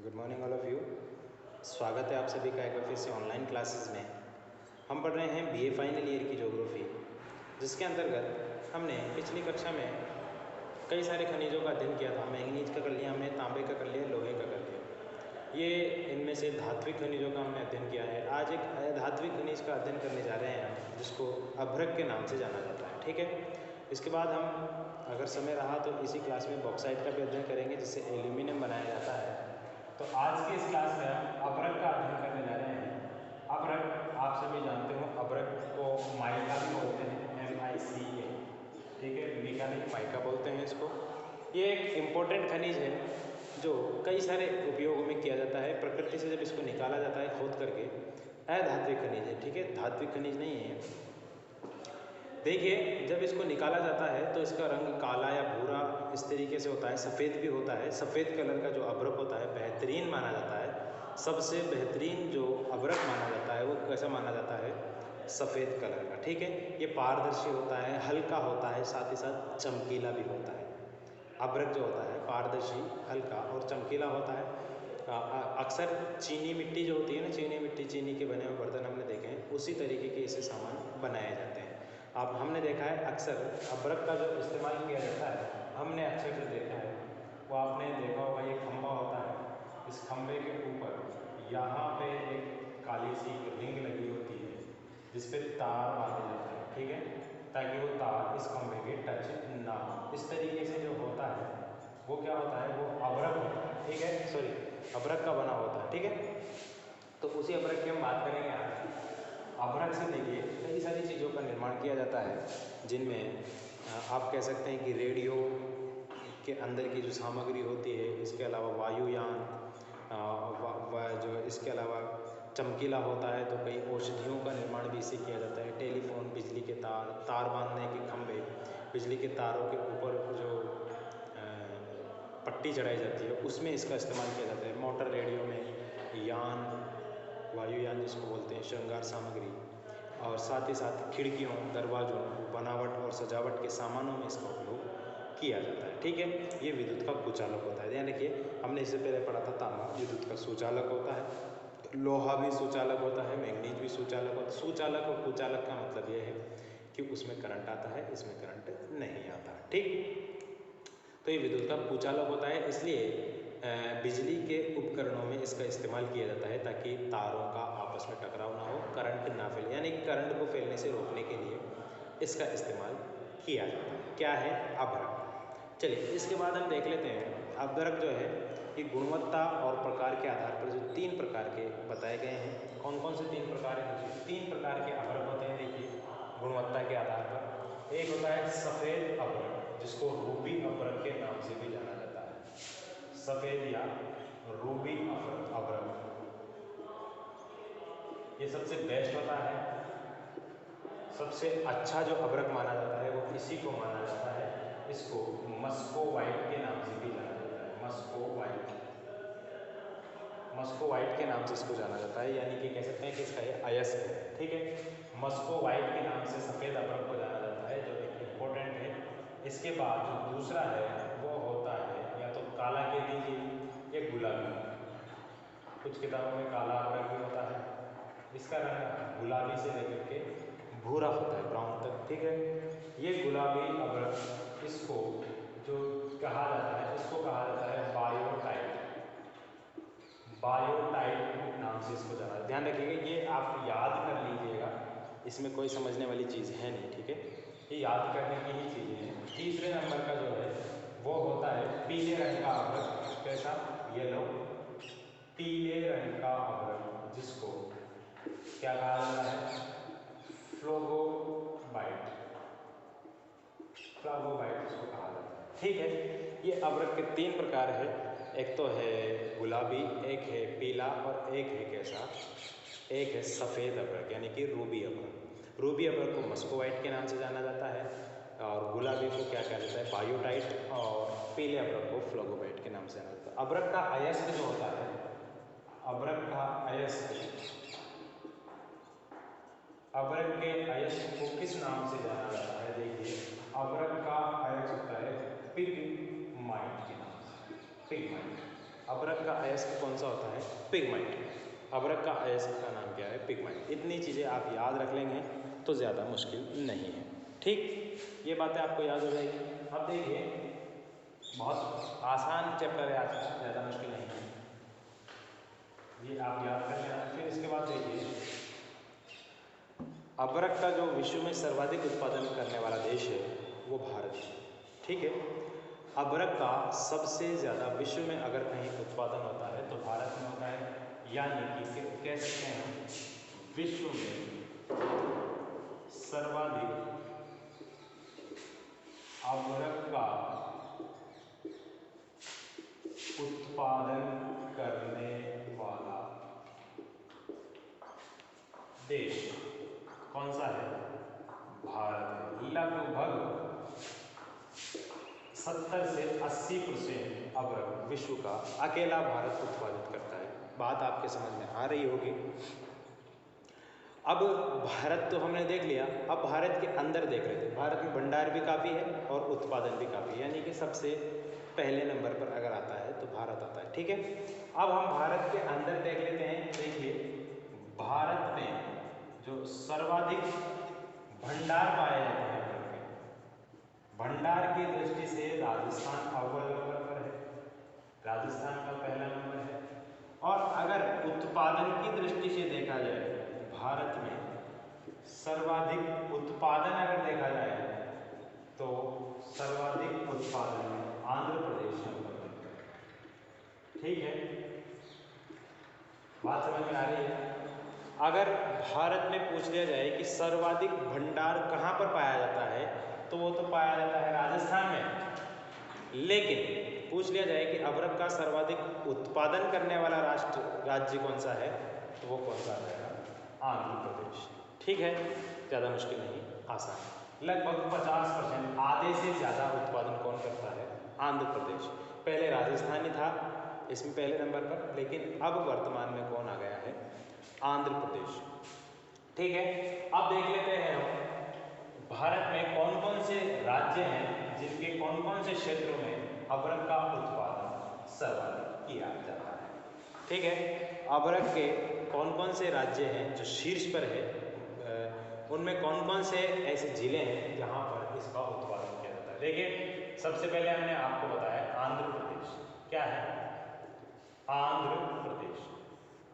Good morning all of you. स्वागत है आप सभी का एक बार फिर से ऑनलाइन क्लासेस में। हम पढ़ रहे हैं बीए फाइनल ईयर की ज्योग्राफी, जिसके अंतर्गत हमने पिछली कक्षा में कई सारे खनिजों का अध्ययन किया था। मैंगनीज का कर लिया हमने, तांबे का कर लिया, लोहे का कर लिया। ये इनमें से धात्विक खनिजों का हमने अध्ययन किया है। आज एक अधात्विक खनिज का अध्ययन करने जा रहे हैं हम, जिसको अभ्रक के नाम से जाना जाता है। ठीक है, इसके बाद हम अगर समय रहा तो इसी क्लास में बॉक्साइट का भी अध्ययन करेंगे, जिससे एल्यूमिनियम बनाया जाता है। तो आज की इस क्लास में हम अभ्रक का अध्ययन करने जा रहे हैं। अभ्रक आप सभी जानते हो, अभ्रक को माइका भी बोलते हैं, MICA। ठीक है, मिका नहीं, माइका बोलते हैं इसको। ये एक इम्पोर्टेंट खनिज है जो कई सारे उपयोगों में किया जाता है। प्रकृति से जब इसको निकाला जाता है खोद करके, अधात्विक खनिज है। ठीक है, धात्विक खनिज नहीं है। देखिए, जब इसको निकाला जाता है तो इसका रंग काला या भूरा इस तरीके से होता है, सफ़ेद भी होता है। सफ़ेद कलर का जो अभ्रक होता है बेहतरीन माना जाता है। सबसे बेहतरीन जो अभ्रक माना जाता है वो कैसा माना जाता है? सफ़ेद कलर का। ठीक है, ये पारदर्शी होता है, हल्का होता है, साथ ही साथ चमकीला भी होता है। अभ्रक जो होता है पारदर्शी, हल्का और चमकीला होता है। अक्सर चीनी मिट्टी जो होती है ना, चीनी मिट्टी, चीनी के बने हुए बर्तन हमने देखे हैं, उसी तरीके के इसे सामान बनाए जाते हैं। अब हमने देखा है अक्सर अभ्रक का जो इस्तेमाल किया जाता है, हमने अक्सर जो देखा है वो आपने देखा होगा, ये खंभा होता है। इस खंभे के ऊपर यहाँ पे एक काली सी रिंग लगी होती है, जिस पे तार बांधे जाते हैं। ठीक है, ताकि वो तार इस खंभे के टच ना हो। इस तरीके से जो होता है वो क्या होता है? वो अभ्रक होता है। ठीक है, सॉरी, अभ्रक का बना होता है। ठीक है, तो उसी अभ्रक की हम बात करेंगे आज। अभ्रक से देखिए कई सारी चीज़ों का निर्माण किया जाता है, जिनमें आप कह सकते हैं कि रेडियो के अंदर की जो सामग्री होती है, इसके अलावा वायुयान, जो इसके अलावा चमकीला होता है तो कई औषधियों का निर्माण भी इससे किया जाता है। टेलीफोन, बिजली के तार, तार बांधने के खंभे, बिजली के तारों के ऊपर जो पट्टी चढ़ाई जाती है उसमें इसका इस्तेमाल किया जाता है। मोटर, रेडियो में यान, वायुयान जिसको बोलते हैं, श्रृंगार सामग्री, और साथ ही साथ खिड़कियों, दरवाज़ों, बनावट और सजावट के सामानों में इसका उपयोग किया जाता है। ठीक है, ये विद्युत का कुचालक होता है। ध्यान रखिए, हमने इससे पहले पढ़ा था तांबा विद्युत का सुचालक होता है, लोहा भी सुचालक होता है, मैंगनीज भी सुचालक होता है। सुचालक और कुचालक का मतलब यह है कि उसमें करंट आता है, इसमें करंट नहीं आता। ठीक, तो ये विद्युत का कुचालक होता है, इसलिए बिजली के उपकरणों में इसका इस्तेमाल किया जाता है ताकि तारों का आपस में टकराव ना हो, करंट ना फैले, यानी करंट को फैलने से रोकने के लिए इसका इस्तेमाल किया जाता है। क्या है? अभ्रक। चलिए, इसके बाद हम देख लेते हैं अभ्रक जो है कि गुणवत्ता और प्रकार के आधार पर जो 3 प्रकार के बताए गए हैं। कौन कौन से 3 प्रकार हैं? 3 प्रकार के अभ्रक होते हैं। देखिए, गुणवत्ता के आधार पर एक होता है सफ़ेद अभ्रक, जिसको रूबी अभ्रक के नाम से भी जाना जाता है। सफ़ेद या रूबी अभ्रक, ये सबसे बेस्ट होता है। सबसे अच्छा जो अभ्रक माना जाता है वो इसी को माना जाता है। इसको मस्को वाइट के नाम से भी जाना जाता है। मस्को वाइट, मस्को वाइट के नाम से इसको जाना जाता है, यानी कि कह सकते हैं कि इसका ये अयस्क है। ठीक है, मस्को वाइट के नाम से सफ़ेद अभ्रक को जाना जाता है, जो एक इम्पोर्टेंट है। इसके बाद जो दूसरा है वो होता है या तो काला कह दीजिए या गुलाबी। कुछ किताबों में काला अभ्रक भी होता है। इसका रंग गुलाबी से लेकर के भूरा होता है, ब्राउन तक। ठीक है, ये गुलाबी अभ्रक, इसको जो कहा जाता है, इसको कहा जाता है बायोटाइट। बायोटाइट नाम से इसको जाना। ध्यान रखिएगा, ये आप याद कर लीजिएगा, इसमें कोई समझने वाली चीज़ है नहीं। ठीक है, ये याद करने की ही चीज़ें हैं। तीसरे नंबर का जो है वो होता है पीले रंग का अभ्रक। कैसा? येलो, पीले रंग का अभ्रक, जिसको क्या कहा जाता है? फ्लोगोबाइट। फ्लोगोबाइट इसको कहा जाता है। ठीक है, ये अभ्रक के 3 प्रकार है। एक तो है गुलाबी, एक है पीला और एक है कैसा? एक है सफ़ेद अभ्रक, यानी कि रूबी अभ्रक। रूबी अभ्रक को मस्को वाइट के नाम से जाना जाता है, और गुलाबी को क्या कहा जाता है? बायोटाइट, और पीले अभ्रक को फ्लोगोबाइट के नाम से जाना जाता है। अभ्रक का अयस्क जो होता है, अभ्रक का अयस्क, अभ्रक के अयस्क को किस नाम से जाना जाता है? देखिए, अभ्रक का अयस्क होता है पिगमाइट के नाम से। पिगमाइट, अभ्रक का अयस्क कौन सा होता है? पिगमेंट। अभ्रक का अयस्क का नाम क्या है? पिगमेंट। इतनी चीज़ें आप याद रख लेंगे तो ज़्यादा मुश्किल नहीं है। ठीक, ये बातें आपको याद हो जाएगी। अब देखिए, बहुत आसान चैप्टर है आज का, ज़्यादा मुश्किल नहीं है, ये आप याद कर लेना। फिर इसके बाद देखिए, अभ्रक का जो विश्व में सर्वाधिक उत्पादन करने वाला देश है वो भारत है। ठीक है, अभ्रक का सबसे ज़्यादा विश्व में अगर कहीं उत्पादन होता है तो भारत में होता है, यानी कि कह सकते हैं विश्व में सर्वाधिक अभ्रक का उत्पादन करने वाला देश कौन सा है? भारत है। लगभग 70 से 80% अभ्रक विश्व का अकेला भारत उत्पादित करता है। बात आपके समझ में आ रही होगी। अब भारत तो हमने देख लिया, अब भारत के अंदर देख रहे थे। भारत में भंडार भी काफ़ी है और उत्पादन भी काफ़ी है, यानी कि सबसे पहले नंबर पर अगर आता है तो भारत आता है। ठीक है, अब हम भारत के अंदर देख लेते हैं। देखिए, भारत में जो सर्वाधिक भंडार पाए जाते हैं अभ्रक के, भंडार की दृष्टि से राजस्थान अव्वल नंबर पर है, राजस्थान का पहला नंबर है। और अगर उत्पादन की दृष्टि से देखा जाए, भारत में सर्वाधिक उत्पादन अगर देखा जाए तो सर्वाधिक उत्पादन में आंध्र प्रदेश नंबर पर है। ठीक है, बात समझ में आ रही है? अगर भारत में पूछ लिया जाए कि सर्वाधिक भंडार कहाँ पर पाया जाता है तो वो तो पाया जाता है राजस्थान में। लेकिन पूछ लिया जाए कि अभ्रक का सर्वाधिक उत्पादन करने वाला राज्य कौन सा है तो वो कौन सा रहेगा? आंध्र प्रदेश। ठीक है, ज़्यादा मुश्किल नहीं, आसान। लगभग 50%, आधे से ज़्यादा उत्पादन कौन करता है? आंध्र प्रदेश। पहले राजस्थान ही था इसमें पहले नंबर पर, लेकिन अब वर्तमान में कौन आ गया है? आंध्र प्रदेश। ठीक है, अब देख लेते हैं हम भारत में कौन कौन से राज्य हैं जिनके कौन कौन से क्षेत्रों में अभ्रक का उत्पादन सर्वाधिक किया जाता है। ठीक है, अभ्रक के कौन कौन से राज्य हैं जो शीर्ष पर है, उनमें कौन कौन से ऐसे जिले हैं जहां पर इसका उत्पादन किया जाता है। देखिए, सबसे पहले हमने आपको बताया आंध्र प्रदेश। क्या है? आंध्र प्रदेश।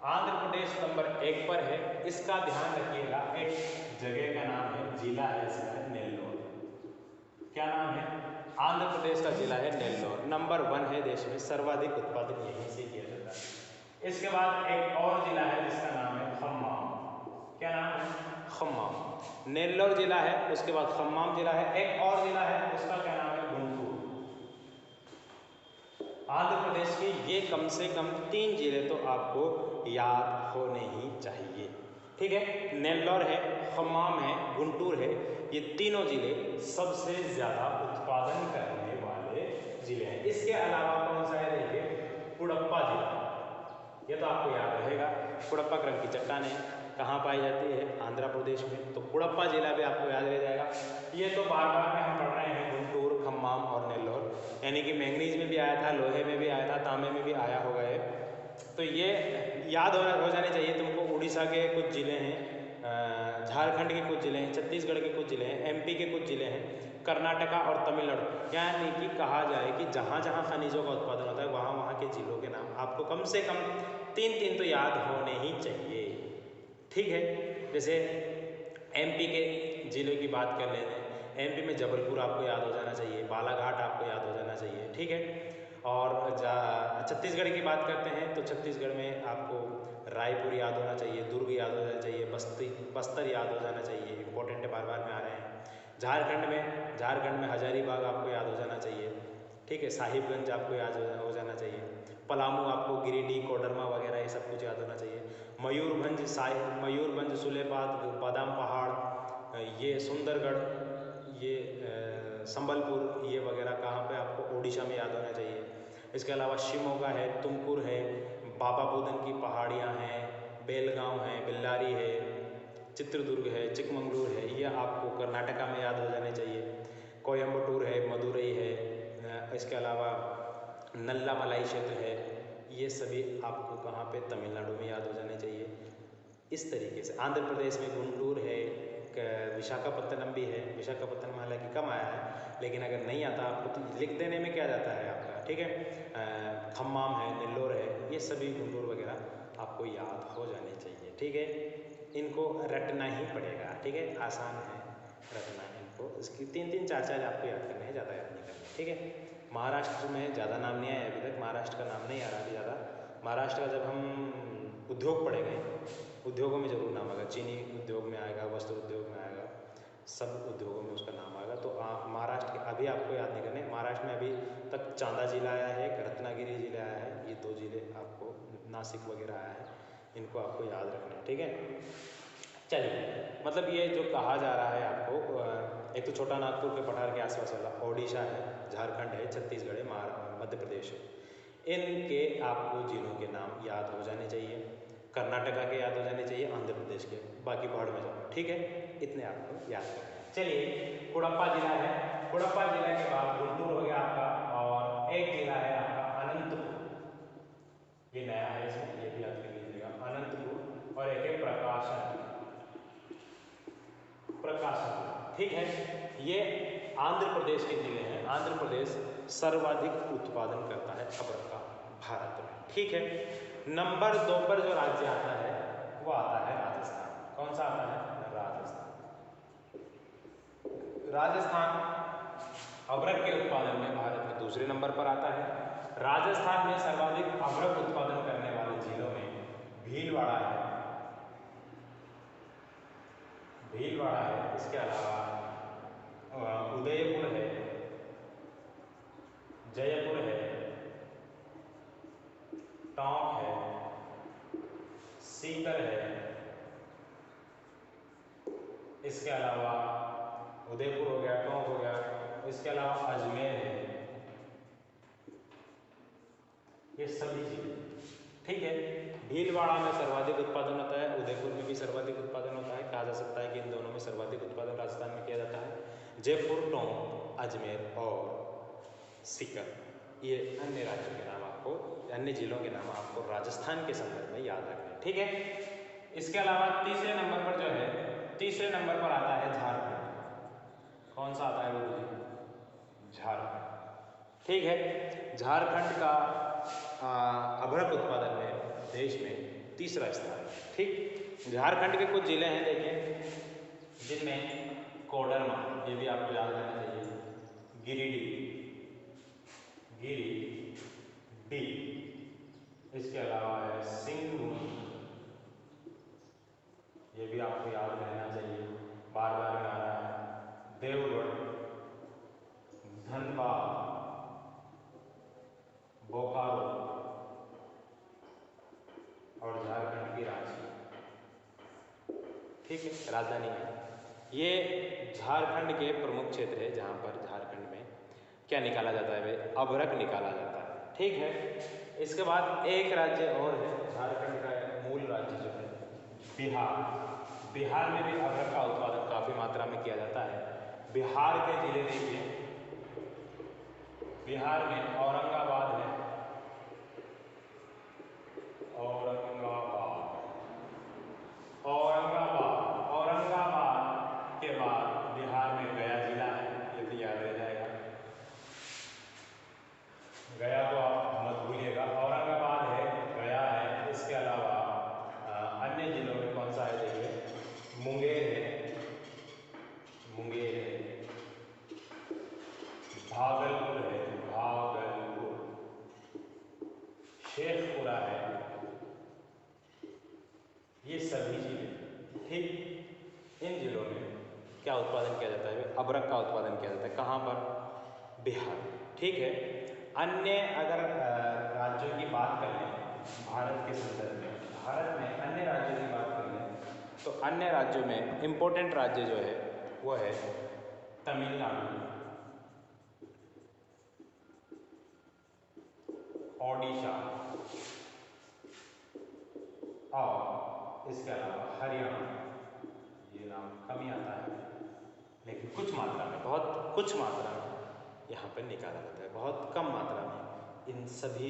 आंध्र प्रदेश नंबर 1 पर है। इसका ध्यान रखिएगा, एक जगह का नाम है, जिला है इसका नेल्लोर। क्या नाम है? आंध्र प्रदेश का जिला है नेल्लोर। नंबर 1 है देश में, सर्वाधिक उत्पादन यहीं से किया जाता है। इसके बाद एक और जिला है जिसका नाम है खम्माम। क्या नाम है? खम्माम। नेल्लोर जिला है, उसके बाद खम्माम जिला है, एक और जिला है उसका क्या नाम है? गुंटूर। आंध्र प्रदेश के ये कम से कम 3 जिले तो आपको याद होने ही चाहिए। ठीक है, नेल्लोर है, खम्माम है, गुंटूर है, ये तीनों जिले सबसे ज़्यादा उत्पादन करने वाले जिले हैं। इसके अलावा कौन सा है? देखिए, कुडप्पा जिला, ये तो आपको याद रहेगा। कुडप्पा क्रम की चट्टानें कहाँ पाई जाती है? आंध्र प्रदेश में, तो कुडप्पा जिला भी आपको याद रह जाएगा। ये तो बार बार में हम पढ़ रहे हैं, गुंटूर, खम्माम और नेल्लोर, यानी कि मैंगनीज में भी आया था, लोहे में भी आया था, तांबे में भी आया होगा ये। तो ये याद हो जाने चाहिए तुमको। उड़ीसा के कुछ ज़िले हैं, झारखंड के कुछ ज़िले हैं, छत्तीसगढ़ के कुछ ज़िले हैं, एमपी के कुछ ज़िले हैं, कर्नाटका और तमिलनाडु, यानी कि कहा जाए कि जहाँ जहाँ खनिजों का उत्पादन होता है वहाँ वहाँ के ज़िलों के नाम आपको कम से कम 3 तो याद होने ही चाहिए। ठीक है, जैसे एमपी के ज़िलों की बात कर लेते हैं, एमपी में जबलपुर आपको याद हो जाना चाहिए, बालाघाट आपको याद हो जाना चाहिए। ठीक है, और छत्तीसगढ़ की बात करते हैं तो छत्तीसगढ़ में आपको रायपुर याद होना चाहिए, दुर्ग याद हो जाना चाहिए, बस्तर याद हो जाना चाहिए, इंपॉर्टेंट है, बार बार में आ रहे हैं। झारखंड में हजारीबाग आपको याद हो जाना चाहिए। ठीक है, साहिबगंज आपको याद हो जाना चाहिए, पलामू आपको, गिरिडीह, कोडरमा वगैरह ये सब कुछ याद होना चाहिए। मयूरभंज, सुलेपाद, बादाम पहाड़, ये सुंदरगढ़, ये संबलपुर, ये वगैरह कहाँ पे आपको उड़ीसा में याद होना चाहिए। इसके अलावा शिमोगा है, तुमकुर है, बाबा बुदन की पहाड़ियाँ हैं, बेलगांव है, बेल्लारी है, चित्रदुर्ग है, चिकमंगलूर है, ये आपको कर्नाटका में याद हो जाने चाहिए। कोयम्बटूर है, मदुरई है, इसके अलावा नल्ला मलाई क्षेत्र है, ये सभी आपको कहाँ पे तमिलनाडु में याद हो जाने चाहिए। इस तरीके से आंध्र प्रदेश में गुंटूर है, विशाखापत्तनम भी है। विशाखापत्तनम हालांकि कम आया है, लेकिन अगर नहीं आता आपको तो लिख देने में क्या जाता है आपका, ठीक है। खम्माम है, नेल्लोर है, ये सभी गुंटूर वगैरह आपको याद हो जाने चाहिए, ठीक है। इनको रटना ही पड़ेगा, ठीक है, आसान है रटना इनको। इसकी 3-3 4-4 आपको याद करने हैं, ज़्यादा याद नहीं करना, ठीक है। महाराष्ट्र में ज़्यादा नाम नहीं आया अभी तक, महाराष्ट्र का नाम नहीं आ रहा अभी ज़्यादा। महाराष्ट्र का जब हम उद्योग पढ़ेंगे, उद्योगों में जरूर नाम आएगा, चीनी उद्योग में आएगा, वस्त्र उद्योग में आएगा, सब उद्योगों में उसका नाम आएगा। तो महाराष्ट्र के अभी आपको याद नहीं करने। महाराष्ट्र में अभी तक चांदा जिला आया है, रत्नागिरी जिला आया है, ये 2 जिले आपको, नासिक वगैरह आया है, इनको आपको याद रखना है, ठीक है। चलिए, मतलब ये जो कहा जा रहा है आपको, एक तो छोटा नागपुर के पठार के आसपास वाला ओडिशा है, झारखंड है, छत्तीसगढ़ है, मध्य प्रदेश है, इनके आपको जिलों के नाम याद हो जाने चाहिए। कर्नाटका के याद हो जाने चाहिए, आंध्र प्रदेश के, बाकी पहाड़ में जाओ, ठीक है। इतने आपको याद करना है। चलिए, कुड़प्पा जिला है, कुड़प्पा जिला के बाद गुंटूर हो गया आपका, और एक जिला है आपका अनंतपुर, ये नया है, इसमें ये भी याद कर लीजिएगा, अनंतपुर। और एक है प्रकाशन, ठीक है। ये आंध्र प्रदेश के जिले हैं। आंध्र प्रदेश सर्वाधिक उत्पादन करता है अबरक का भारत में, ठीक है। नंबर 2 पर जो राज्य आता है वो आता है राजस्थान। कौन सा आता है? राजस्थान। राजस्थान अबरक के उत्पादन में भारत में दूसरे नंबर पर आता है। राजस्थान में सर्वाधिक अबरक उत्पादन करने वाले जिलों में भीलवाड़ा है, भीलवाड़ा है, इसके अलावा उदयपुर है, जयपुर है, टोंक है, सीकर है, इसके अलावा उदयपुर हो गया, टोंक हो गया, इसके अलावा अजमेर है, ये सभी जिले, ठीक है। भीलवाड़ा में सर्वाधिक उत्पादन होता है, उदयपुर में भी सर्वाधिक उत्पादन होता है। कहा जा सकता है कि इन दोनों में सर्वाधिक उत्पादन राजस्थान में किया जाता है। जयपुर, टोंक, अजमेर और सीकर, ये अन्य राज्यों के नाम आपको, अन्य जिलों के नाम आपको राजस्थान के संदर्भ में याद रखने हैं, ठीक है। इसके अलावा तीसरे नंबर पर जो है, तीसरे नंबर पर आता है झारखंड। कौन सा आता है गुरु जी? झारखंड, ठीक है। झारखंड का अबरक उत्पादन में देश में तीसरा स्थान है, ठीक। झारखंड के कुछ जिले हैं देखिए, जिनमें कोडरमा, ये भी आपको याद रहना चाहिए, गिरिडीह, इसके अलावा है सिंगभूम, ये भी आपको याद रहना चाहिए, बार बार में आ रहा है, देवगढ़, धनबाद, बोकारो और झारखंड की रांची, ठीक है, राजधानी है। ये झारखंड के प्रमुख क्षेत्र है जहाँ पर झारखंड में क्या निकाला जाता है? अबरक निकाला जाता है, ठीक है। इसके बाद एक राज्य और है, झारखंड का मूल राज्य जो है बिहार। बिहार में भी अबरक का उत्पादन काफ़ी मात्रा में किया जाता है। बिहार के जिले देखिए, बिहार में औरंगाबाद है, औरंगाबाद के बाद बिहार में गया जिला है, ये तो याद रह जाएगा, गया को आप मत भूलिएगा। औरंगाबाद है, गया है, इसके अलावा अन्य जिलों में कौन सा है देखिए, मुंगेर है, भागलपुर है, शेखपुरा है, ये सभी जिले, ठीक। इन जिलों में क्या उत्पादन किया जाता है? अबरक का उत्पादन किया जाता है। कहाँ पर? बिहार, ठीक है। अन्य अगर राज्यों की बात कर लें भारत के संदर्भ में, भारत में अन्य राज्यों की बात कर लें तो अन्य राज्यों में इम्पोर्टेंट राज्य जो है वो है तमिलनाडु, ओडिशा और इसके अलावा हरियाणा। ये नाम कम ही आता है, लेकिन कुछ मात्रा में, बहुत कुछ मात्रा में यहाँ पर निकाला जाता है, बहुत कम मात्रा में इन सभी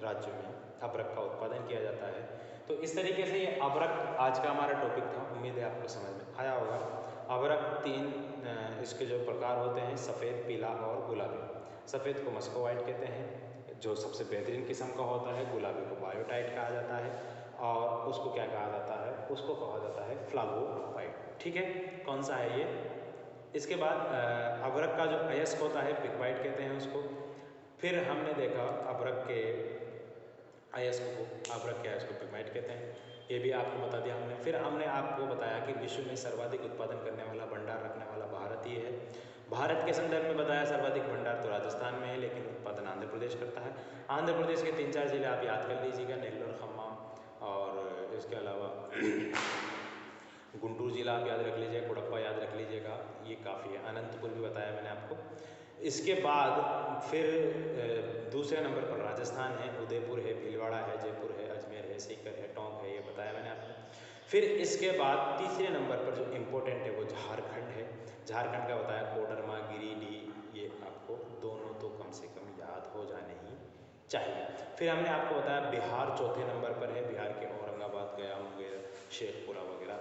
राज्यों में अभ्रक का उत्पादन किया जाता है। तो इस तरीके से ये अभ्रक आज का हमारा टॉपिक था। उम्मीद है आपको समझ में आया होगा। अभ्रक 3 इसके जो प्रकार होते हैं, सफ़ेद, पीला और गुलाबी। सफ़ेद को मस्कोवाइट कहते हैं, जो सबसे बेहतरीन किस्म का होता है। गुलाबी को बायोटाइट कहा जाता है और उसको क्या कहा जाता है, उसको कहा जाता है फ्लावोवाइट। ठीक है, कौन सा है ये। इसके बाद अभ्रक का जो अयस्क होता है पिगमाइट कहते हैं उसको। फिर हमने देखा अभ्रक के अयस्क को, अभ्रक के अयस्क को पिगमाइट कहते हैं, ये भी आपको बता दिया हमने। फिर हमने आपको बताया कि विश्व में सर्वाधिक उत्पादन करने वाला, भंडार रखने वाला भारत ही है। भारत के संदर्भ में बताया सर्वाधिक भंडार तो राजस्थान में है, लेकिन उत्पादन आंध्र प्रदेश करता है। आंध्र प्रदेश के 3-4 जिले आप याद कर लीजिएगा, नेल्लोर, खम्मम और इसके अलावा गुंटूर जिला आप याद रख लीजिएगा, कुड़प्पा याद रख लीजिएगा, ये काफ़ी है। अनंतपुर भी बताया मैंने आपको। इसके बाद फिर दूसरे नंबर पर राजस्थान है, उदयपुर है, भीलवाड़ा है, जयपुर है, अजमेर है, सीकर है, टोंक है, ये बताया मैंने आपको। फिर इसके बाद तीसरे नंबर पर जो इम्पोर्टेंट है वो झारखंड है। झारखंड का बताया कोडरमा, गिरिडीह, ये आपको दोनों तो कम से कम याद हो जाने ही चाहिए। फिर हमने आपको बताया बिहार चौथे नंबर पर है। बिहार के औरंगाबाद, गया वगैरह, शेखपुरा वगैरह,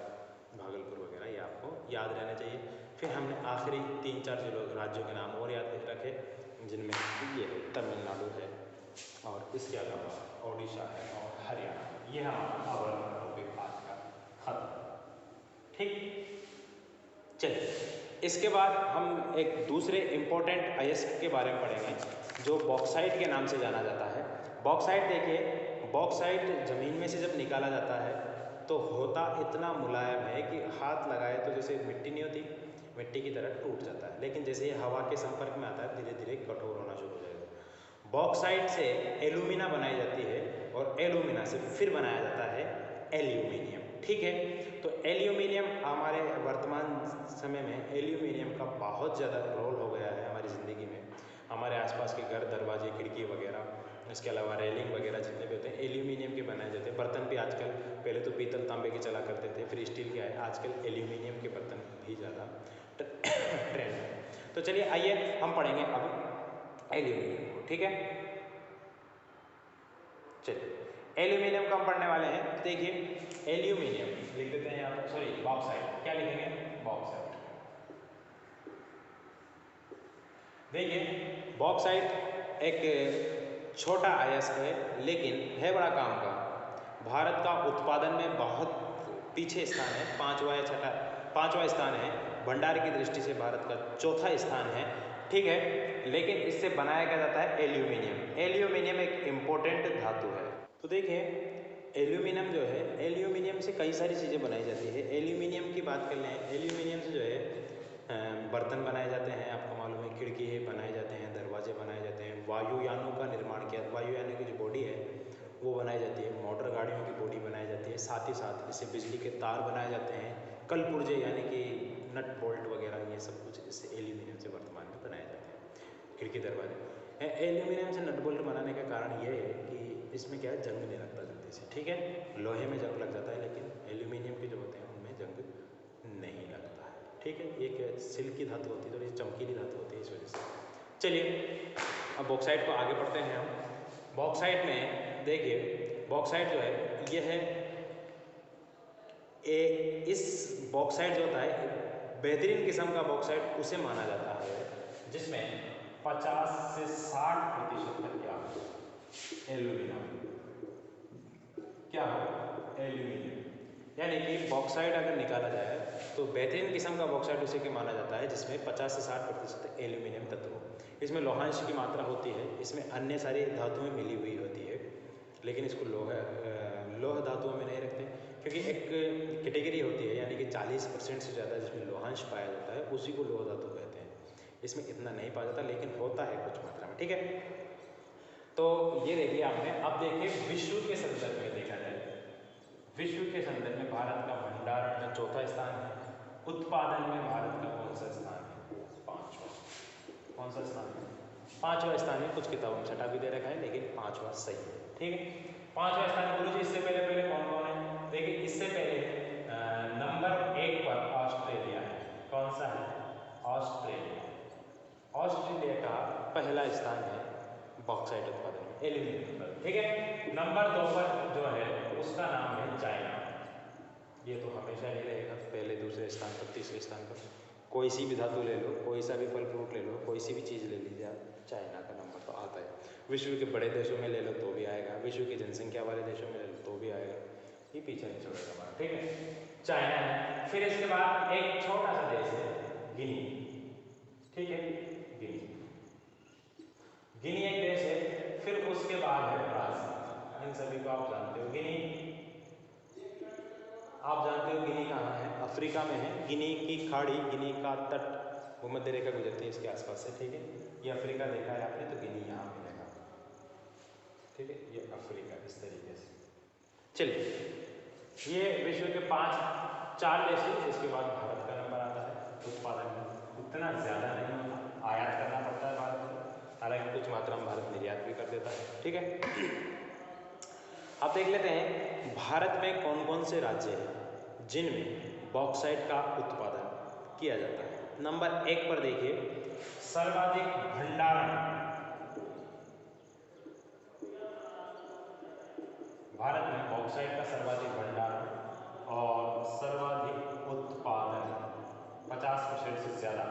भागलपुर वगैरह, ये आपको याद रहना चाहिए। फिर हमने आखिरी 3-4 जिलों राज्यों के नाम और याद रखे, जिनमें ये है तमिलनाडु है और इसके अलावा ओडिशा है और हरियाणा। ये हमारा अभ्रक का टॉपिक आज का खत्म। ठीक, चलिए इसके बाद हम एक दूसरे इम्पोर्टेंट अयस्क के बारे में पढ़ेंगे, जो बॉक्साइट के नाम से जाना जाता है। बॉक्साइट देखिए, बॉक्साइट ज़मीन में से जब निकाला जाता है तो होता इतना मुलायम है कि हाथ लगाए तो जैसे मिट्टी नहीं होती, मिट्टी की तरह टूट जाता है। लेकिन जैसे ये हवा के संपर्क में आता है, धीरे धीरे कठोर होना शुरू हो जाएगा। बॉक्साइट से एल्यूमिना बनाई जाती है और एल्यूमिना से फिर बनाया जाता है एल्यूमिनियम। ठीक है, तो एल्यूमिनियम हमारे वर्तमान समय में एल्यूमिनियम का बहुत ज़्यादा रोल हो गया है हमारी ज़िंदगी में। हमारे आसपास के घर, दरवाजे, खिड़की वगैरह, इसके अलावा रेलिंग वगैरह जितने भी होते हैं एल्यूमिनियम के बनाए जाते हैं। बर्तन भी आजकल, पहले तो पीतल तांबे के चला करते थे, फिर स्टील के आए, आजकल एल्यूमिनियम के बर्तन भी ज़्यादा ट्रेंड है। तो चलिए आइए हम पढ़ेंगे अब एल्यूमिनियम को। ठीक है, चलिए एल्यूमिनियम का हम पढ़ने वाले हैं। तो देखिए एल्यूमिनियम लिख देते हैं यहाँ पर, सॉरी बॉक्साइट, क्या लिखेंगे, बॉक्साइट। देखिए बॉक्साइट एक छोटा अयस्क है, लेकिन है बड़ा काम का। भारत का उत्पादन में बहुत पीछे स्थान है, 5वां स्थान है। भंडार की दृष्टि से भारत का 4था स्थान है। ठीक है, लेकिन इससे बनाया क्या जाता है एल्यूमिनियम। एल्यूमिनियम एक इम्पोर्टेंट धातु है। तो देखिए एल्यूमिनियम जो है, एल्यूमिनियम से कई सारी चीज़ें बनाई जाती है। एल्यूमिनियम की बात कर लें, एल्यूमिनियम से जो है बर्तन बनाए जाते हैं, आपको मालूम है, खिड़की बनाए जाते हैं, दरवाजे बनाए जाते हैं, वायुयानों का निर्माण किया, वायुयानों की जो बॉडी है वो बनाई जाती है, मोटर गाड़ियों की बॉडी बनाई जाती है, साथ ही साथ इससे बिजली के तार बनाए जाते हैं, कल पुर्जे यानी कि नट बोल्ट वगैरह, ये सब कुछ इससे एल्यूमिनियम से वर्तमान में बनाए जाते हैं। खिड़की, दरवाजे एल्यूमिनियम से नट बोल्ट बनाने का कारण ये है कि इसमें क्या है, जंग नहीं लगता जल्दी से। ठीक है, लोहे में जंग लग जाता है, लेकिन एल्यूमिनियम के जो होते हैं उनमें जंग नहीं लगता है। ठीक है, एक सिल्क की धातु होती है, थोड़ी चमकीली धातु होती है, इस वजह से। चलिए अब बॉक्साइट को आगे बढ़ते हैं हम। बॉक्साइट में देखिए, बॉक्साइट जो है ये है इस बॉक्साइट जो होता है बेहतरीन किस्म का बॉक्साइट उसे माना जाता है जिसमें 50 से 60% तक क्या एल्यूमिनियम, क्या हो एल्यूमिनियम। यानी कि बॉक्साइट अगर निकाला जाए तो बेहतरीन किस्म का बॉक्साइट उसे के माना जाता है जिसमें 50 से 60% एल्यूमिनियम तत्व हो। इसमें लोहांश की मात्रा होती है, इसमें अन्य सारी धातुएं मिली हुई होती है, लेकिन इसको लोह धातुओं में नहीं रखते, क्योंकि एक कैटेगरी होती है यानी कि 40% से ज़्यादा जिसमें लोहांश पाया जाता है उसी को लोह धातु कहते हैं। इसमें इतना नहीं पाया जाता, लेकिन होता है कुछ मात्रा में। ठीक है, तो ये देखिए आपने। अब देखिए विश्व के संदर्भ में देखा जाए, विश्व के संदर्भ में भारत का भंडारण में 4था स्थान है, उत्पादन में भारत का कौन सा स्थान है, 5वां। कौन सा स्थान है, 5वां स्थान है। कुछ किताबों में 6ठा भी दे रखा है, लेकिन 5वां सही है। ठीक है, 5वां स्थान है। गुरुजी इससे पहले कौन कौन है, देखिए इससे पहले नंबर 1 पर ऑस्ट्रेलिया है। कौन सा है, ऑस्ट्रेलिया। ऑस्ट्रेलिया का पहला स्थान है बॉक्साइट उत्पादन में। एल्यूमिनियम, ठीक है। नंबर 2 पर जो है उसका नाम है चाइना। ये तो हमेशा ही रहेगा, पहले दूसरे स्थान पर, तीसरे स्थान पर। कोई सी भी धातु ले लो, कोई सा भी फल फ्रूट ले लो, कोई सी भी चीज़ ले लीजिए आप, चाइना का नंबर तो आता है। विश्व के बड़े देशों में ले लो तो भी आएगा, विश्व की जनसंख्या वाले देशों में ले लो तो भी आएगा, ये पीछे नहीं छोड़ेगा हमारा, ठीक है। चाइना है। फिर इसके बाद एक छोटा सा देश है गिनी, ठीक है, गिनी, गिनी एक देश है। फिर उसके बाद है ब्राजील, इन सभी को आप जानते हो। गिनी आप जानते हो गिनी कहाँ है? अफ्रीका में है। गिनी की खाड़ी, गिनी का तट, भूमध्य रेखा गुजरती है इसके आसपास से, ठीक है। ये अफ्रीका देखा है आपने, तो गिनी यहाँ मिलेगा, ठीक है। ये अफ्रीका इस तरीके से। चलिए, ये विश्व के 4 देश है। इसके बाद भारत का नंबर आता है उत्पादन में। इतना ज़्यादा नहीं होता, आयात करना पड़ता है भारत को, हालांकि कुछ मात्रा में भारत निर्यात भी कर देता है, ठीक है। अब देख लेते हैं भारत में कौन कौन से राज्य हैं जिनमें बॉक्साइट का उत्पादन किया जाता है। नंबर 1 पर देखिए, सर्वाधिक भंडारण, भारत में बॉक्साइट का सर्वाधिक भंडारण और सर्वाधिक उत्पादन 50% से ज़्यादा,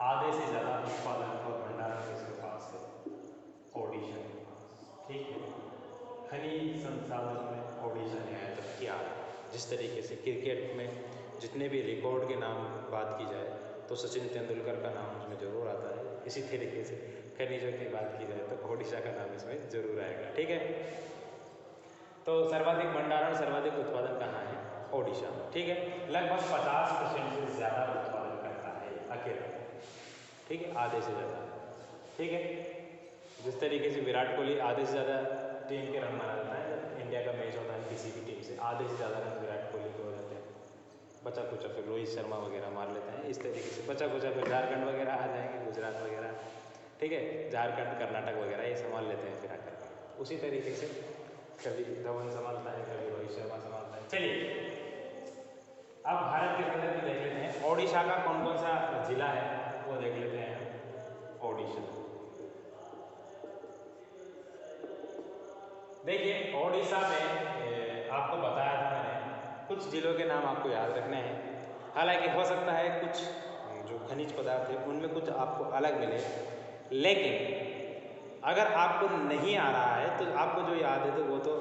आधे से ज़्यादा उत्पादन और भंडारण किसके पास है? ओडिशा के पास, ठीक है। खनिज संसाधन में ओडिशा ने आया तक किया। जिस तरीके से क्रिकेट में जितने भी रिकॉर्ड के नाम बात की जाए तो सचिन तेंदुलकर का नाम उसमें जरूर आता है, इसी तरीके से खनिजों की बात की जाए तो ओडिशा का नाम इसमें जरूर आएगा, ठीक है। तो सर्वाधिक भंडारण, सर्वाधिक उत्पादन कहाँ है? ओडिशा, ठीक है। लगभग 50% से ज़्यादा उत्पादन करता है अकेला, ठीक है, आधे से ज़्यादा, ठीक है। जिस तरीके से विराट कोहली आधे से ज़्यादा टीम के रन मारा जाता है, जब इंडिया का मैच होता है किसी भी टीम से, आधे से ज़्यादा रन विराट कोहली के हो जाते हैं। बचा कुचा फिर रोहित शर्मा वगैरह मार लेते हैं, इस तरीके से बचा कुचा फिर झारखंड वगैरह आ जाएंगे, गुजरात वगैरह, ठीक है, झारखंड कर्नाटक वगैरह ये संभाल लेते हैं फिर आकर। उसी तरीके से कभी धवन संभालता है, कभी रोहित शर्मा संभालता है। चलिए, अब भारत के संदर्भ में देख लेते हैं ओडिशा का कौन कौन सा जिला है, वो देख लेते हैं। ओडिशा, देखिए ओडिशा में आपको बताया था मैंने, कुछ जिलों के नाम आपको याद रखने हैं। हालांकि हो सकता है कुछ जो खनिज पदार्थ है उनमें कुछ आपको अलग मिले, लेकिन अगर आपको नहीं आ रहा है तो आपको जो याद है तो वो तो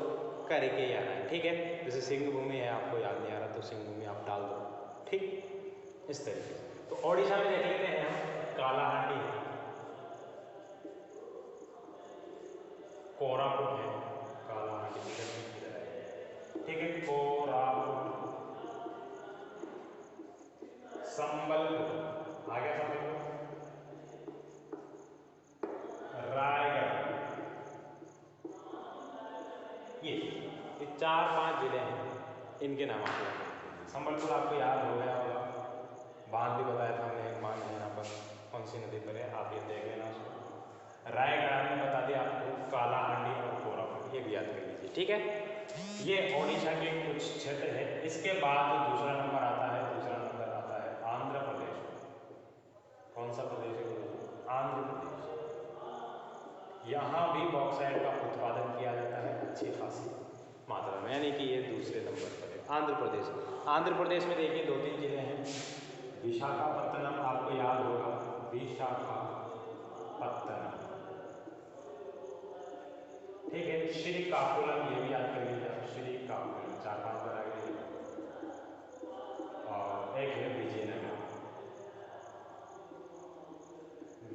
करके ही आना है, ठीक है। जैसे सिंह भूमि है, आपको याद नहीं आ रहा तो सिंह भूमि आप डाल दो, ठीक, इस तरीके से। तो ओडिशा में देख लेते हैं हम, कालाहांडी है, कोरापुट है, कालाहांडी ठीक है, कोरापुट, संबलपुर आ गया, संबलपुर, रायगढ़, ये 4-5 जिले हैं, इनके नाम आपको याद रखना। संबलपुर आपको याद हो गया होगा, बांध भी बताया था हमने, एक बांध है यहाँ पर, कौन सी नदी पर है आप ये देख लेना उसको। रायगढ़ में बता दिया आपको, कालाहांडी और कोरापुट ये भी याद कर लीजिए, ठीक है। ये ओडिशा के कुछ क्षेत्र है। इसके बाद दूसरा नंबर आता है, दूसरा नंबर आता है आंध्र प्रदेश। कौन सा प्रदेश है? आंध्र प्रदेश। यहाँ भी बॉक्साइट का उत्पादन किया जाता है अच्छी खासी मात्रा में, यानी कि ये दूसरे नंबर पर है आंध्र प्रदेश। आंध्र प्रदेश में देखिए 2-3 जिले हैं। विशाखापत्तनम आपको याद होगा, विशाखापत्तनम, ठीक है। श्रीकाकुलम ये भी याद कर लीजिए, श्रीकाकुलम 4-5 बार आ गए। और एक है विजयनगर,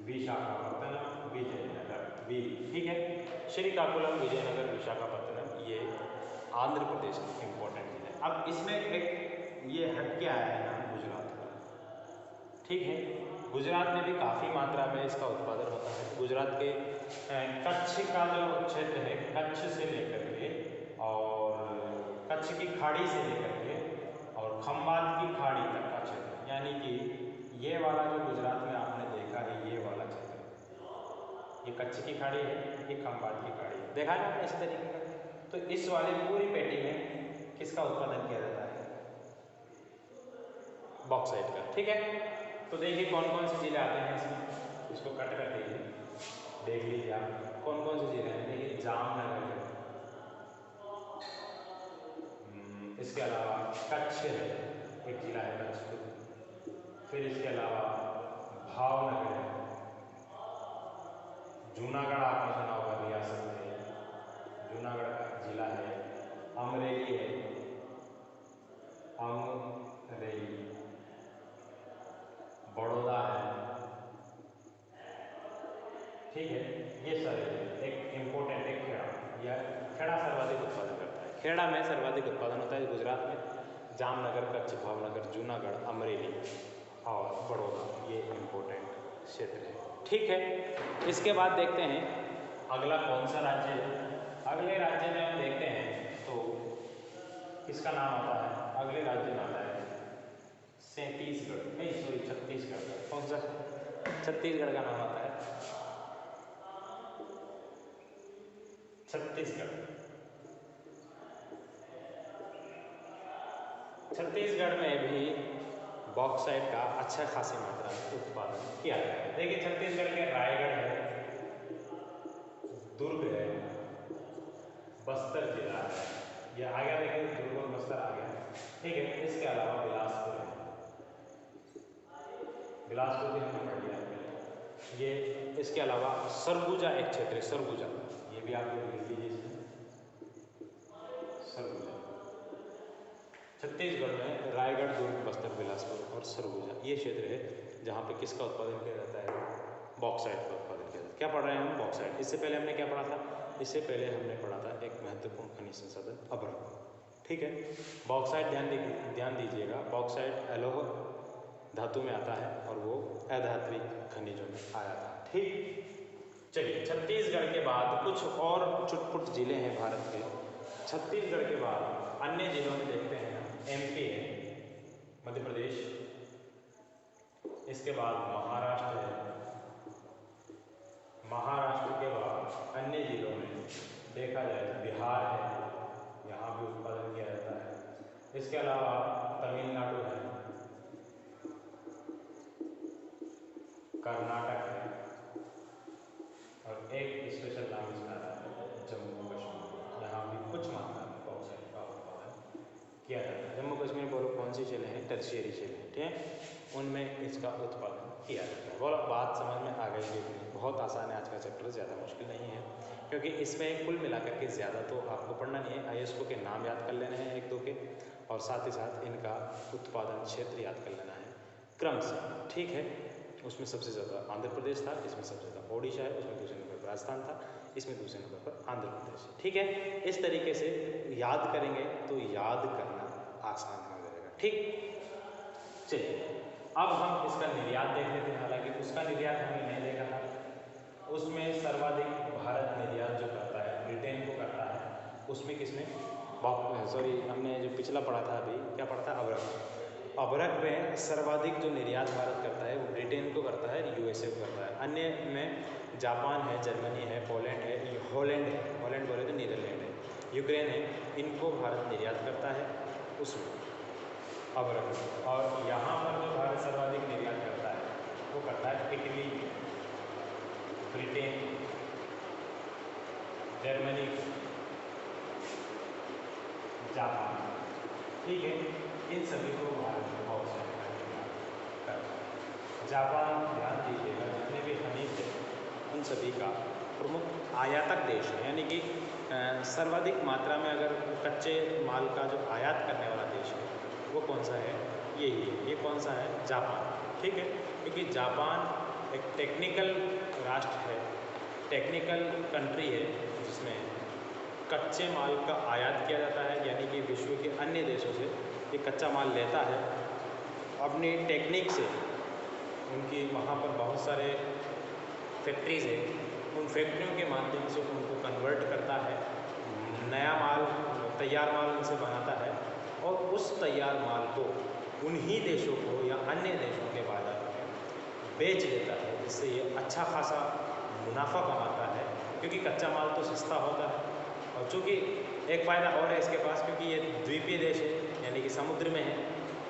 विशाखापत्तनम, विजयनगर भी, ठीक है। श्रीकाकुलम, विजयनगर, विशाखापत्तनम ये आंध्र प्रदेश की इंपॉर्टेंट चीज़ है। अब इसमें एक ये हट के आया है ना गुजरात का, ठीक है। गुजरात में भी काफ़ी मात्रा में इसका उत्पादन होता है। गुजरात के कच्छ का जो क्षेत्र है, कच्छ से लेकर के और कच्छ की खाड़ी से लेकर के और खंबात की खाड़ी तक का क्षेत्र, यानी कि ये वाला जो गुजरात में आपने देखा है, ये वाला क्षेत्र, ये कच्छ की खाड़ी है, ये खंबात की खाड़ी है, देखा ना आपने इस तरीके का। तो इस वाली पूरी पेटी में किसका उत्पादन किया जाता है? बॉक्साइट का, ठीक है। तो देखिए कौन कौन से जिले आते हैं इसमें, इसको कट कर दीजिए, देख लीजिए आप। कौन कौन से जिले हैं? देखिए जामनगर है, इसके अलावा कच्छ है, एक जिला है कच्छ। फिर इसके अलावा भावनगर है, जूनागढ़ आपने सुना होगा रियासत है, जूनागढ़ का जिला है, अमरेली है, अमरेली, बड़ौदा है, ठीक है। ये सारे एक इम्पोर्टेंट एक खेड़ा, यह खेड़ा सर्वाधिक उत्पादन करता है। खेड़ा में सर्वाधिक उत्पादन होता है गुजरात में, जामनगर, कच्छ, भावनगर, जूनागढ़, अमरेली और बड़ौदा, ये इम्पोर्टेंट क्षेत्र है, ठीक है। इसके बाद देखते हैं अगला कौन सा राज्य है। अगले राज्य में हम देखते हैं तो किसका नाम आता है? अगले राज्य में आता है छत्तीसगढ़, नहीं सॉरी छत्तीसगढ़। कौन सा? छत्तीसगढ़ का नाम आता है छत्तीसगढ़। छत्तीसगढ़ में भी बॉक्साइट का अच्छा खासी मात्रा में उत्पादन किया जाता है। देखिए छत्तीसगढ़ के रायगढ़ है, दुर्ग है, बस्तर जिला है, ये आ गया, देखिए दुर्ग और बस्तर आ गया, ठीक है। इसके अलावा बिलासपुर है, बिलासपुर भी हमने पढ़ लिया है ये। इसके अलावा सरगुजा एक क्षेत्र है, सरगुजा, ये भी आप लोग लिख लीजिए इसमें, सरगुजा। छत्तीसगढ़ में रायगढ़, दुर्ग, बस्तर, बिलासपुर और सरगुजा ये क्षेत्र है जहाँ पे किसका उत्पादन किया जाता है? बॉक्साइट का उत्पादन किया जाता है। क्या पढ़ रहे हैं हम? बॉक्साइट। इससे पहले हमने क्या पढ़ा था? इससे पहले हमने पढ़ा था एक महत्वपूर्ण खनिज संसाधन अभ्रक, ठीक है। बॉक्साइट ध्यान दीजिएगा, बॉक्साइट एलोह धातु में आता है और वो अधात्विक खनिजों में आया था, ठीक। चलिए छत्तीसगढ़ के बाद कुछ और चुटपुट जिले हैं भारत के। छत्तीसगढ़ के बाद अन्य जिलों में देखते हैं एमपी है, मध्य प्रदेश, इसके बाद महाराष्ट्र है, महाराष्ट्र के बाद अन्य जिलों में देखा जाए तो बिहार है, यहाँ भी उत्पादन किया जाता है। इसके अलावा तमिलनाडु है, कर्नाटक है और एक स्पेशल नाम इसका आता है जम्मू कश्मीर, यहाँ भी कुछ मात्रा में बॉक्साइट का उत्पादन किया जाता है। जम्मू कश्मीर बोलो कौन सी जिले हैं? टर्शियरी जिले, ठीक है, उनमें इसका उत्पादन किया जाता है। बोलो बात समझ में आ गई है? बहुत आसान है, आज का चैप्टर ज़्यादा मुश्किल नहीं है, क्योंकि इसमें कुल मिलाकर के ज़्यादा तो आपको पढ़ना नहीं है। ISO के नाम याद कर लेने हैं एक दो के, और साथ ही साथ इनका उत्पादन क्षेत्र याद कर लेना है क्रम से, ठीक है। उसमें सबसे ज़्यादा आंध्र प्रदेश था, इसमें सबसे ज़्यादा ओडिशा है, उसमें दूसरे नंबर पर राजस्थान था, इसमें दूसरे नंबर पर आंध्र प्रदेश है, ठीक है। इस तरीके से याद करेंगे तो याद करना आसान हो जाएगा, ठीक। चलिए अब हम इसका निर्यात देख लेते हैं। हालांकि उसका निर्यात हमने नहीं देखा था, उसमें सर्वाधिक भारत निर्यात जो करता है ब्रिटेन को करता है, उसमें किसमें? सॉरी हमने जो पिछला पढ़ा था अभी, क्या पढ़ा था? अभ्रक। अभ्रक में सर्वाधिक जो निर्यात भारत करता है वो ब्रिटेन को करता है, USA को करता है। अन्य में जापान है, जर्मनी है, पोलैंड है, हॉलैंड है, हॉलैंड बोले तो नीदरलैंड है, यूक्रेन है, इनको भारत निर्यात करता है उसमें अभ्रक। और यहाँ पर जो भारत सर्वाधिक निर्यात करता है वो करता है इटली, ब्रिटेन, जर्मनी, जापान, ठीक है। इन सभी को भारत में बॉक्साइट का निर्यात करता है। जापान ध्यान दीजिएगा, जितने भी खनिज है उन सभी का प्रमुख आयातक देश है, यानी कि सर्वाधिक मात्रा में अगर कच्चे माल का जो आयात करने वाला देश है वो कौन सा है? यही है। ये कौन सा है? जापान, ठीक है। क्योंकि जापान एक टेक्निकल राष्ट्र है, टेक्निकल कंट्री है, जिसमें कच्चे माल का आयात किया जाता है, यानी कि विश्व के अन्य देशों से ये कच्चा माल लेता है अपनी टेक्निक से। उनकी वहाँ पर बहुत सारे फैक्ट्रीज है, उन फैक्ट्रियों के माध्यम से उनको कन्वर्ट करता है, नया माल, तैयार माल उनसे बनाता है और उस तैयार माल को उन्हीं देशों को या अन्य देशों के बाजार में बेच देता है, जिससे ये अच्छा खासा मुनाफा कमाता है, क्योंकि कच्चा माल तो सस्ता होता है। और चूँकि एक फ़ायदा और है इसके पास, क्योंकि ये द्वीपीय देश है, यानी कि समुद्र में है,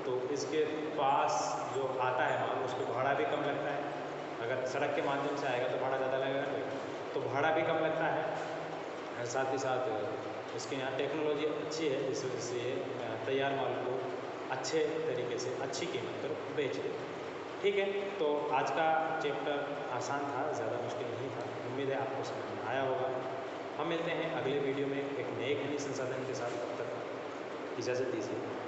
तो इसके पास जो आता है माल उसको भाड़ा भी कम लगता है। अगर सड़क के माध्यम से आएगा तो भाड़ा ज़्यादा लगेगा, तो भाड़ा भी कम लगता है और साथ ही साथ इसके यहाँ टेक्नोलॉजी अच्छी है, जिस वजह से ये तैयार माल को अच्छे तरीके से अच्छी कीमत पर बेच देते हैं। ठीक है, तो आज का चैप्टर आसान था, ज़्यादा मुश्किल नहीं था। उम्मीद है आपको समझ में आया होगा। हम मिलते हैं अगले वीडियो में एक नए खनिज संसाधन के साथ। तब तक इजाज़त दीजिए।